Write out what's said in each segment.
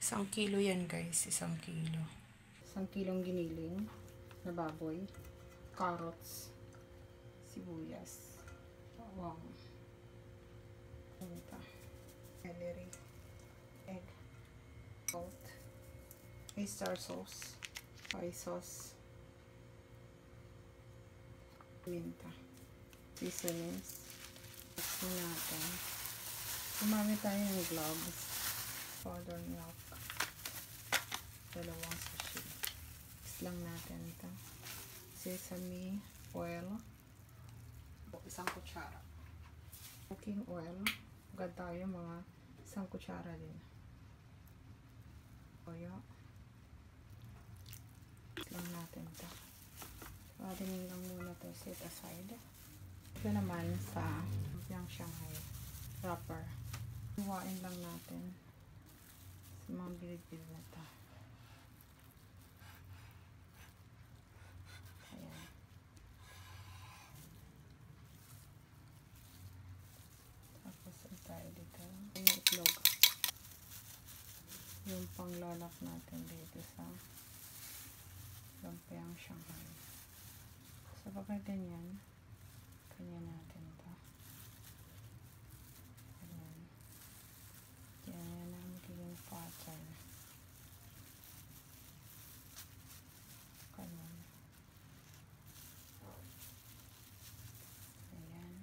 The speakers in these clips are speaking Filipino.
1 kilo yan guys, 1 kilo. 1 kilong giniling na baboy, carrots, sibuyas, bawang, celery, egg, salt, oyster sauce, soy sauce, minta, seasonings. Mixin natin. Gumamit tayo ng gloves, powder milk, 2 sachet. Mix lang natin ito. Sesame oil, 1 kutsara. Cooking oil, agad tayo mga 1 kutsara din. Toyo. Mix lang natin ito. Pwede lang muna ito set aside. Ito naman sa lumpiang Shanghai wrapper. Iwain lang natin sa mga bilid-bilid na ito. Ayan. Tapos tayo dito. Yung itlog. Yung panglalak natin dito sa lumpiang Shanghai. So pagka ganyan, ganyan natin ito. Ganyan. Ganyan na magiging pattern. Ganyan. Ayan.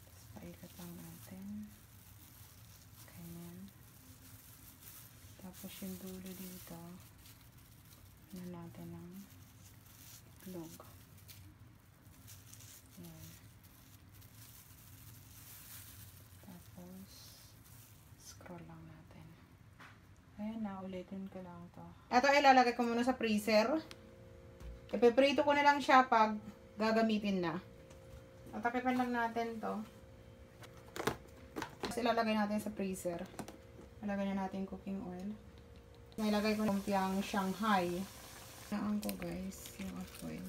Tapos paikat lang natin. Ganyan. Tapos yung dulo dito, na natin ng itlog. Ayan. Tapos, scroll lang natin. Ayan na, ulitin ko lang to. Ito ilalagay ko muna sa freezer. Ipiprito ko na lang siya pag gagamitin na. Tatakipan lang natin to. Tapos ilalagay natin sa freezer. Ilagay na natin cooking oil. Ilagay ko lumpiang Shanghai. Naan ko guys, yung oil.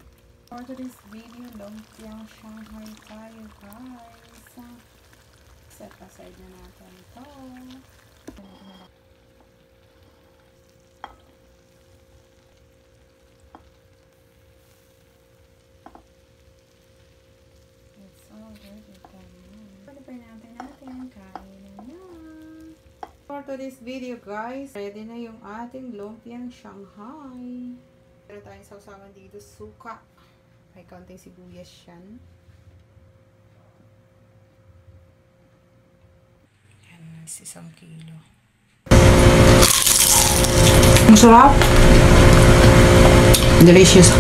For today's video, lumpiang Shanghai tayo guys. Set aside na natin ito. It's already done. Pwede pa natin kainin na. For today's video guys, ready na yung ating lumpiang Shanghai. Meron tayong sausawan dito, suka. May kaunting sibuyas yan. Yan, 1 kilo. Ang sarap. Delicious.